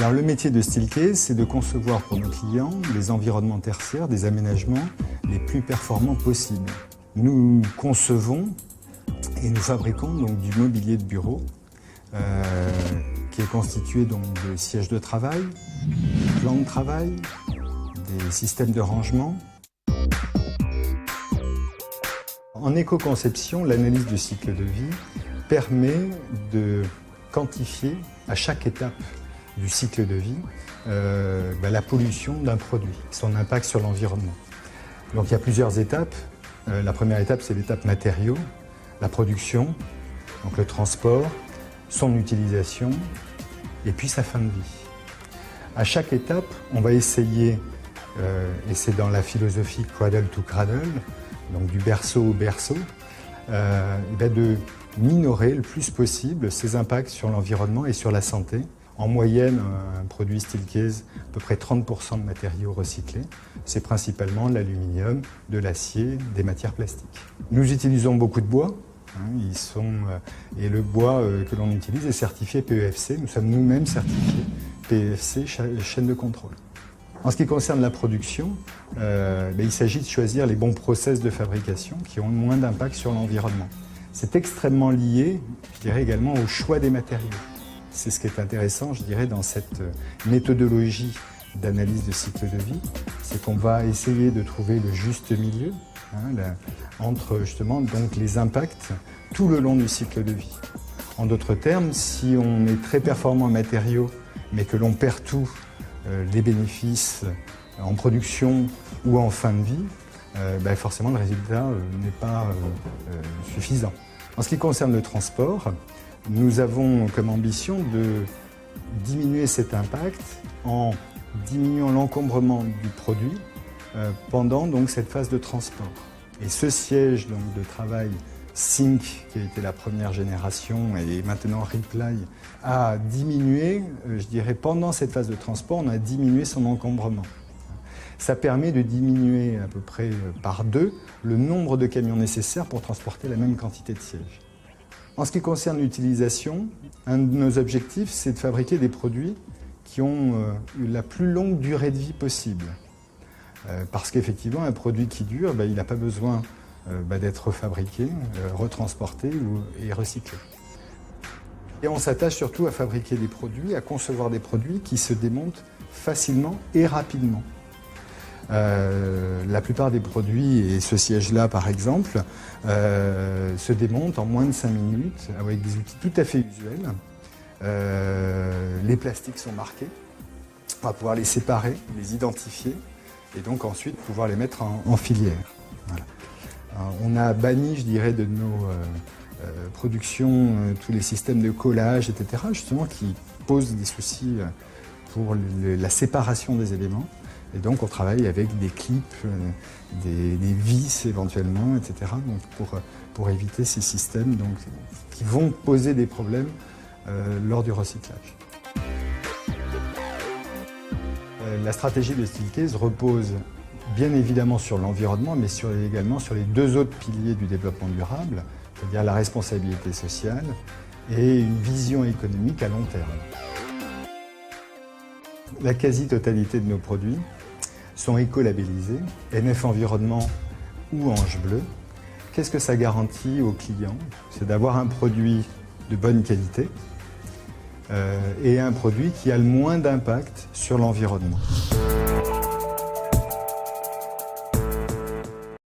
Alors le métier de Steelcase, c'est de concevoir pour nos clients des environnements tertiaires, des aménagements les plus performants possibles. Nous concevons et nous fabriquons donc du mobilier de bureau qui est constitué donc de sièges de travail, de plans de travail, des systèmes de rangement. En éco-conception, l'analyse du cycle de vie permet de quantifier à chaque étape du cycle de vie la pollution d'un produit, son impact sur l'environnement. Donc il y a plusieurs étapes. La première étape, c'est l'étape matériaux, la production, donc le transport, son utilisation et puis sa fin de vie. À chaque étape, on va essayer, et c'est dans la philosophie cradle to cradle, donc du berceau au berceau, de minorer le plus possible ses impacts sur l'environnement et sur la santé. En moyenne, un produit Steelcase, à peu près 30% de matériaux recyclés. C'est principalement de l'aluminium, de l'acier, des matières plastiques. Nous utilisons beaucoup de bois. Et le bois que l'on utilise est certifié PEFC. Nous sommes nous-mêmes certifiés PEFC, chaîne de contrôle. En ce qui concerne la production, il s'agit de choisir les bons process de fabrication qui ont le moins d'impact sur l'environnement. C'est extrêmement lié, je dirais, également au choix des matériaux. C'est ce qui est intéressant, je dirais, dans cette méthodologie d'analyse de cycle de vie, c'est qu'on va essayer de trouver le juste milieu entre justement donc les impacts tout le long du cycle de vie. En d'autres termes, si on est très performant en matériaux, mais que l'on perd tous les bénéfices en production ou en fin de vie, forcément le résultat n'est pas suffisant. En ce qui concerne le transport, nous avons comme ambition de diminuer cet impact en diminuant l'encombrement du produit pendant donc cette phase de transport. Et ce siège donc, de travail Sync, qui a été la première génération, et maintenant Reply, a diminué, je dirais, pendant cette phase de transport, on a diminué son encombrement. Ça permet de diminuer à peu près par 2 le nombre de camions nécessaires pour transporter la même quantité de sièges. En ce qui concerne l'utilisation, un de nos objectifs, c'est de fabriquer des produits qui ont la plus longue durée de vie possible. Parce qu'effectivement, un produit qui dure, il n'a pas besoin d'être fabriqué, retransporté et recyclé. Et on s'attache surtout à fabriquer des produits, à concevoir des produits qui se démontent facilement et rapidement. La plupart des produits, et ce siège-là par exemple, se démontent en moins de 5 minutes avec des outils tout à fait usuels. Les plastiques sont marqués, on va pouvoir les séparer, les identifier et donc ensuite pouvoir les mettre en filière. Voilà. On a banni, je dirais, de nos productions tous les systèmes de collage, etc., justement qui posent des soucis pour la séparation des éléments. Et donc on travaille avec des clips, des vis éventuellement, etc. Donc pour éviter ces systèmes donc, qui vont poser des problèmes lors du recyclage. La stratégie de Steelcase repose bien évidemment sur l'environnement, mais également sur les 2 autres piliers du développement durable, c'est-à-dire la responsabilité sociale et une vision économique à long terme. La quasi-totalité de nos produits sont éco-labellisés, NF Environnement ou Ange Bleu. Qu'est-ce que ça garantit aux clients? C'est d'avoir un produit de bonne qualité et un produit qui a le moins d'impact sur l'environnement.